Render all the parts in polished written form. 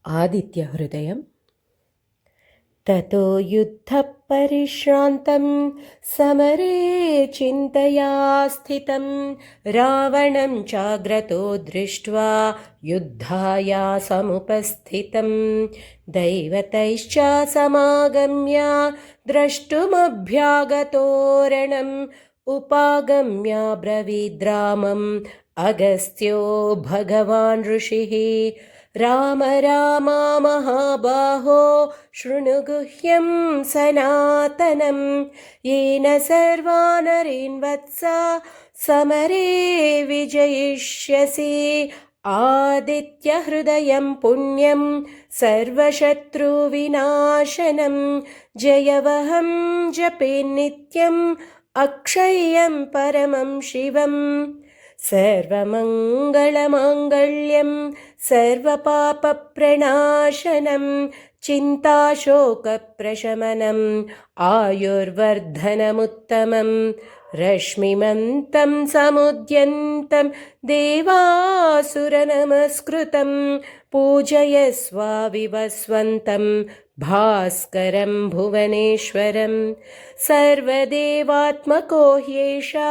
आदित्यहृदयम्। ततो युद्धपरिश्रान्तं समरे चिन्तया स्थितं रावणं चाग्रतो दृष्ट्वा युद्धाया समुपस्थितं दैवतैश्च समागम्य द्रष्टुमभ्यागतोरणम् उपागम्य ब्रवीद्रामम् अगस्त्यो भगवान् ऋषिः राम राम महाबाहो शृणु गुह्यं सनातनं येन सर्वानरीन् वत्स समरे विजयिष्यसि आदित्यहृदयं पुण्यं सर्वशत्रुविनाशनं जयवहं जपे नित्यम् अक्षय्यं परमं शिवम् सर्वमङ्गलमाङ्गल्यं सर्वपापप्रणाशनं चिन्ताशोकप्रशमनम् आयुर्वर्धनमुत्तमं रश्मिमन्तं समुद्यन्तं देवासुरनमस्कृतं पूजयस्वाविवस्वन्तं भास्करं भुवनेश्वरं सर्वदेवात्मको ह्येषा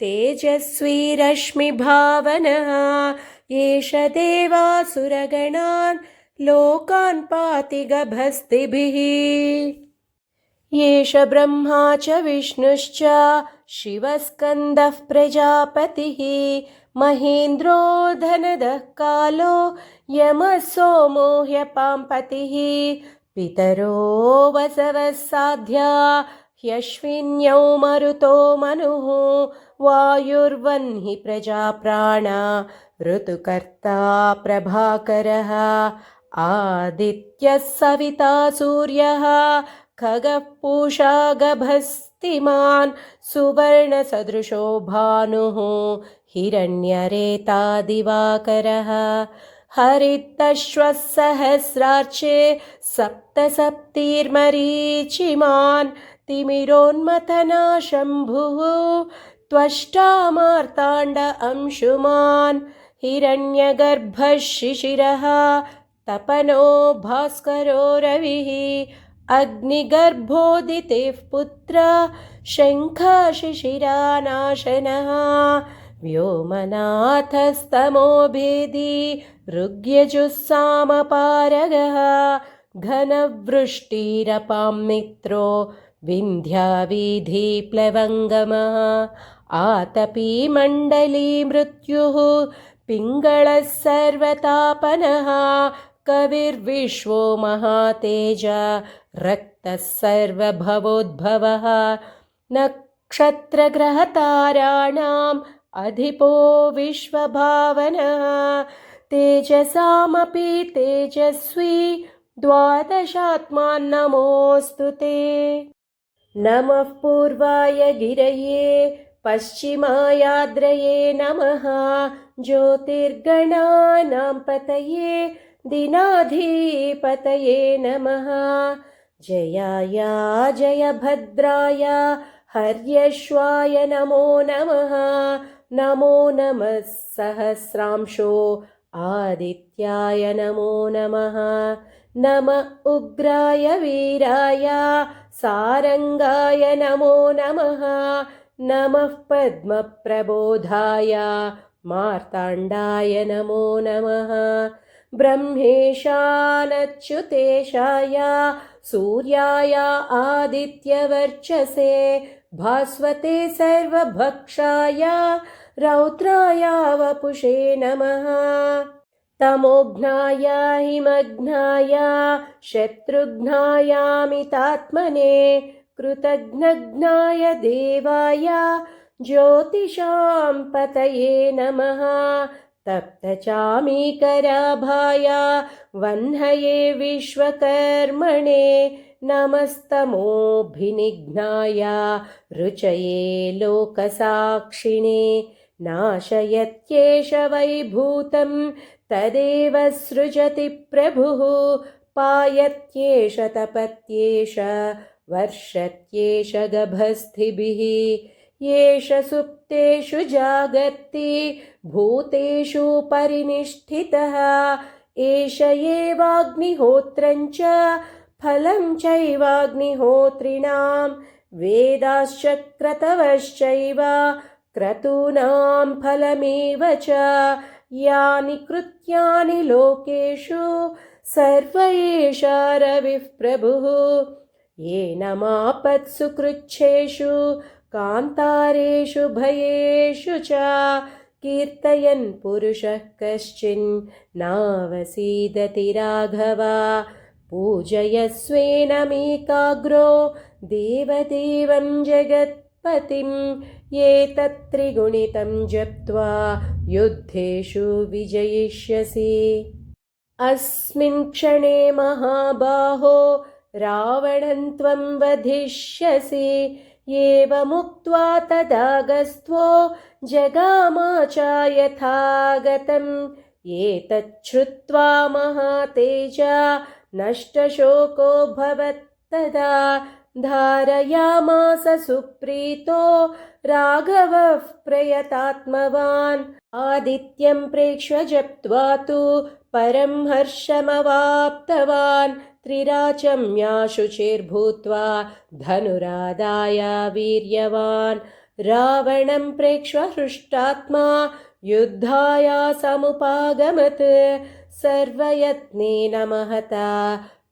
तेजस्वी रश्मिभावनः एष देवासुरगणान् लोकान् पाति गभस्तिभिः एष ब्रह्मा च विष्णुश्च शिवस्कन्दः प्रजापतिः महेन्द्रो धनदः कालो यमः सोमो ह्यपाम्पतिः पितरो वसवः साध्या ह्यश्विन्यौ मरुतो मनुः वायुर्वह्नि प्रजाप्राणा ऋतुकर्ता प्रभाकरः आदित्यः सविता सूर्यः खगः पूषा गभस्तिमान् सुवर्णसदृशो भानुः हिरण्यरेता दिवाकरः हरितश्वः सहस्रार्चे सप्तसप्तिर्मरीचिमान् तिमिरोन्मथना शम्भुः त्वष्टा मार्ताण्ड अंशुमान् हिरण्यगर्भः शिशिरः तपनो भास्करो रविः अग्निगर्भोदितेः पुत्रः शङ्खशिशिरानाशनः व्योमनाथस्तमो भेदी ऋग्यजुस्सामपारगः घनवृष्टिरपां मित्रो विन्ध्यावीधिप्लवङ्गमः आतपी मण्डली मृत्युः पिङ्गळः सर्वतापनः कविर्विश्वो महातेज रक्तः सर्वभवोद्भवः नक्षत्रग्रहताराणाम् अधिपो विश्वभावनः तेजसामपि तेजस्वी द्वादशात्मान्नमोऽस्तु ते नमः पूर्वाय गिरये पश्चिमायाद्रये नमः ज्योतिर्गणानां पतये दिनाधिपतये नमः जयाय जयभद्राय हर्यश्वाय नमो नमः नमो नमः सहस्रांशो आदित्याय नमो नमः नम उग्राय वीराय सारंगाय नमो नमः नमः पद्मप्रबोधाय मार्ताण्डाय नमो नमः ब्रह्मेशानच्युतेशाय सूर्याय आदित्यवर्चसे भास्वते सर्वभक्षाय रौद्राय वपुषे नमः तमोघ्नाय हिमघ्नाय शत्रुघ्नायामितात्मने कृतघ्नघ्नाय देवाय ज्योतिषां पतये नमः तप्तचामीकराभाय वह्नये विश्वकर्मणे नमस्तमोभिनिघ्नाय रुचये लोकसाक्षिणे नाशयत्येष वैभूतं तदेव सृजति प्रभुः पायत्येष तपत्येष वर्षत्येष गभस्तिभिः येष सुप्तेषु जागर्ति भूतेषु परिनिष्ठितः एष एवाग्निहोत्रं च फलं चैवाग्निहोत्रिणां वेदाश्च क्रतवश्चैव क्रतूनां फलमेव च यानि कृत्यानि लोकेषु सर्व एषा रविः प्रभुः येन मापत्सु कृच्छ्रेषु कान्तारेषु भयेषु च कीर्तयन् पुरुषः कश्चिन्नावसीदति राघव पूजयस्वेनमेकाग्रो देवदेवं जगत्पतिं एतत्त्रिगुणितं जप्त्वा युद्धेषु विजयिष्यसि। अस्मिन् क्षणे महाबाहो रावणं त्वं वधिष्यसि। एवमुक्त्वा तदागस्त्वो जगामाचायथागतम् एतच्छ्रुत्वा महातेजा नष्टशोको भवत्तदा धारयामास सुप्रीतो राघवः प्रयतात्मवान् आदित्यं प्रेक्ष्य जप्त्वा तु परं हर्षमवाप्तवान् त्रिराचम्याशुचिर्भूत्वा धनुरादाय वीर्यवान् रावणं प्रेक्ष्य हृष्टात्मा युद्धाय समुपागमत् सर्वयत्नेन महता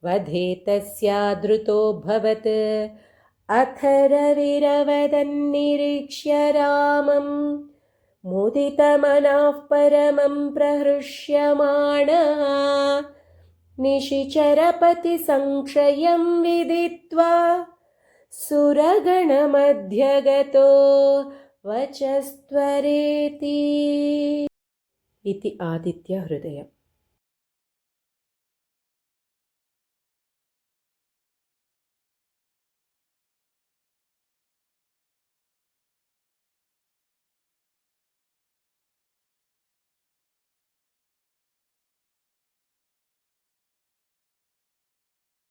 वधे तस्यादृतोऽभवत् अथ रविरवदन्निरीक्ष्य रामं मुदितमनः परमं प्रहृष्यमाणः निशिचरपतिसंक्षयं विदित्वा सुरगणमध्यगतो वचस्त्वरेति इति आदित्यहृदयम्।